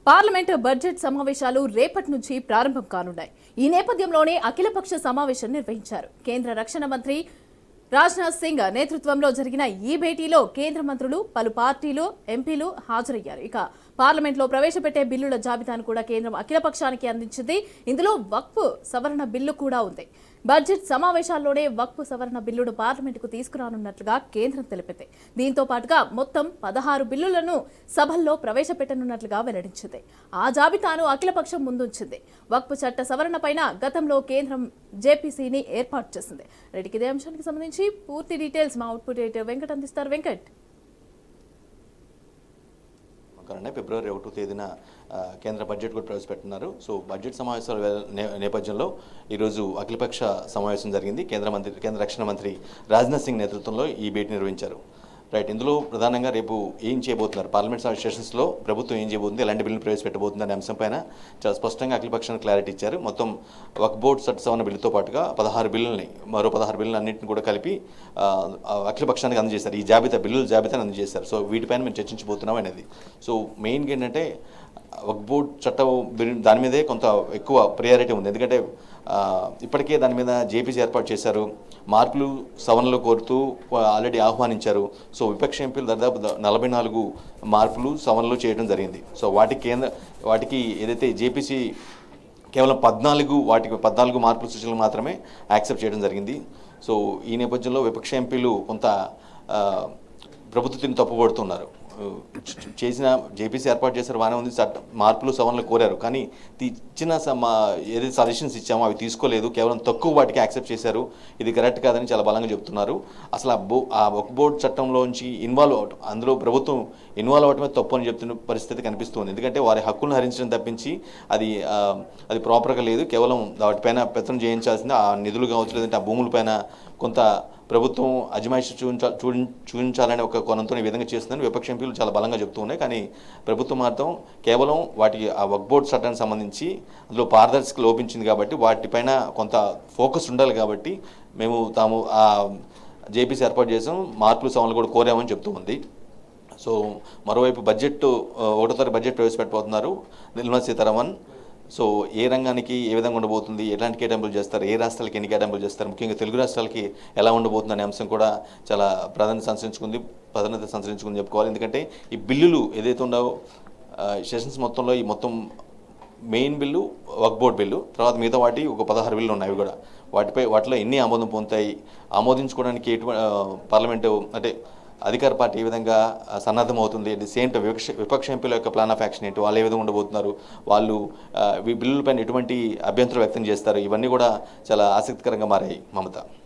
Parliament budget సమావేశాలు రేపటి నుంచి ప్రారంభం కానున్నాయి. ఈ నేపథ్యంలోనే అఖిలపక్ష సమావేశం నిర్వహించారు. కేంద్ర రక్షణ మంత్రి రాజ్నాథ్ సింగ్ నేతృత్వంలో జరిగిన ఈ భేటీలో కేంద్ర మంత్రులు, పలు పార్టీలు, ఎంపీలు హాజరయ్యారు. ఇక పార్లమెంట్లో ప్రవేశపెట్టే బిల్లుల జాబితాను కూడా కేంద్రం అఖిలపక్షానికి అందించింది. ఇందులో వక్ఫ్ సవరణ బిల్లు కూడా ఉంది. బడ్జెట్ సమావేశాల్లోనే వక్ఫ్ సవరణ బిల్లును పార్లమెంటుకు తీసుకురానున్నట్లుగా కేంద్రం తెలిపింది. దీంతో పాటుగా మొత్తం 16 బిల్లులను సభల్లో ప్రవేశపెట్టనున్నట్లుగా వెల్లడించింది. ఆ జాబితాను అఖిలపక్షం ముందుంచింది. వక్ఫ్ చట్ట సవరణపైన గతంలో కేంద్రం జేపీసీని ఏర్పాటు చేసింది. రెడ్డికి ఇదే అంశానికి సంబంధించి పూర్తి డీటెయిల్స్ మా అవుట్పుట్ ఎడిటర్ వెంకట్ అందిస్తారు. వెంకట్, ఫిబ్రవరి 1వ తేదీన కేంద్ర బడ్జెట్ కూడా ప్రవేశపెట్టున్నారు. సో బడ్జెట్ సమావేశాల నేపథ్యంలో ఈరోజు అఖిలపక్ష సమావేశం జరిగింది. కేంద్ర రక్షణ మంత్రి రాజ్నాథ్ సింగ్ నేతృత్వంలో ఈ భేటీ నిర్వహించారు. రైట్, ఇందులో ప్రధానంగా రేపు ఏం చేయబోతున్నారు, పార్లమెంట్ సెషన్స్లో ప్రభుత్వం ఏం చేయబోతుంది, ఎలాంటి బిల్లును ప్రవేశపెట్టబోతుంది అనే అంశంపైన చాలా స్పష్టంగా అఖిలపక్షానికి క్లారిటీ ఇచ్చారు. మొత్తం వక్ఫ్ బోర్డు చట్ట సవరణ బిల్లుతో పాటుగా 16 బిల్లుల్ని, మరో 16 బిల్లులు అన్నింటిని కూడా కలిపి అఖిలపక్షానికి అందజేశారు. ఈ బిల్లుల జాబితాను అందజేశారు. సో వీటిపైన మేము చర్చించబోతున్నాం అనేది. సో మెయిన్గా ఏంటంటే వక్ఫ్ బోర్డు చట్టం దాని మీదే కొంత ఎక్కువ ప్రియారిటీ ఉంది. ఎందుకంటే ఇప్పటికే దాని మీద జేపీసీ ఏర్పాటు చేశారు. మార్పులు సవరణలు కోరుతూ ఆల్రెడీ ఆహ్వానించారు. సో విపక్ష ఎంపీలు దాదాపు 44 మార్పులు సవరణలు చేయడం జరిగింది. సో వాటికి ఏదైతే జేపీసీ కేవలం 14 మార్పుల సూచనలు మాత్రమే యాక్సెప్ట్ చేయడం జరిగింది. సో ఈ నేపథ్యంలో విపక్ష ఎంపీలు కొంత ప్రభుత్వాన్ని తప్పుపడుతున్నారు. చేసిన జేపీసీ ఏర్పాటు చేశారు, బాగానే ఉంది, మార్పులు సవరణలు కోరారు, కానీ ఇచ్చిన ఏదైతే సజెషన్స్ ఇచ్చామో అవి తీసుకోలేదు, కేవలం తక్కువ వాటికి యాక్సెప్ట్ చేశారు. ఇది కరెక్ట్ కాదని చాలా బలంగా చెప్తున్నారు. అసలు ఆ వక్ఫ్ బోర్డు చట్టంలోంచి ఇన్వాల్వ్ అవటం, అందులో ప్రభుత్వం ఇన్వాల్వ్ అవటమే తప్పు అని చెప్తున్న పరిస్థితి కనిపిస్తుంది. ఎందుకంటే వారి హక్కులను హరించడం తప్పించి అది ప్రాపర్గా లేదు. కేవలం వాటిపైన పెత్తనం చేయించాల్సింది ఆ నిధులు కావచ్చు, లేదంటే ఆ భూములపైన కొంత ప్రభుత్వం అజమాయిషి చూపించాలనే ఒక కోణంతో ఈ విధంగా చేస్తుందని విపక్ష ఎంపీలు చాలా బలంగా చెప్తూ ఉన్నాయి. కానీ ప్రభుత్వం మాత్రం కేవలం ఆ వక్ఫ్ బోర్డు చట్టానికి సంబంధించి అందులో పారదర్శక లోపించింది కాబట్టి వాటిపైన కొంత ఫోకస్ ఉండాలి కాబట్టి తాము ఆ జేపీసీ ఏర్పాటు చేసాం, మార్పులు సవరణలు కూడా కోరామని చెప్తూ ఉంది. సో మరోవైపు 1వ తారీఖు బడ్జెట్ ప్రవేశపెట్టబోతున్నారు నిర్మలా సీతారామన్. సో ఏ రంగానికి ఏ విధంగా ఉండబోతుంది, ఎలాంటి కేటాయింపులు చేస్తారు, ఏ రాష్ట్రాలకి ఎన్ని కేటాయింపులు చేస్తారు, ముఖ్యంగా తెలుగు రాష్ట్రాలకి ఎలా ఉండబోతుంది అనే అంశం కూడా చాలా ప్రాధాన్యత సంతరించుకుంది చెప్పుకోవాలి. ఎందుకంటే ఈ బిల్లులు ఏదైతే ఉండవో సెషన్స్ మొత్తంలో ఈ మొత్తం మెయిన్ బిల్లు వక్ఫ్ బోర్డు బిల్లు, తర్వాత మిగతా ఒక 16 బిల్లు ఉన్నాయి. అవి కూడా వాటిలో ఎన్ని ఆమోదం పొందుతాయి, ఆమోదించుకోవడానికి పార్లమెంటు అంటే అధికార పార్టీ ఏ విధంగా సన్నద్ధం అవుతుంది, అట్ ది సేమ్ టైం విపక్ష ఎంపీల యొక్క ప్లాన్ ఆఫ్ యాక్షన్ ఏంటి, వాళ్ళు ఏ విధంగా ఉండబోతున్నారు, వాళ్ళు ఈ బిల్లులపైన ఎటువంటి అభ్యంతరం వ్యక్తం చేస్తారు, ఇవన్నీ కూడా చాలా ఆసక్తికరంగా మారాయి. మమత.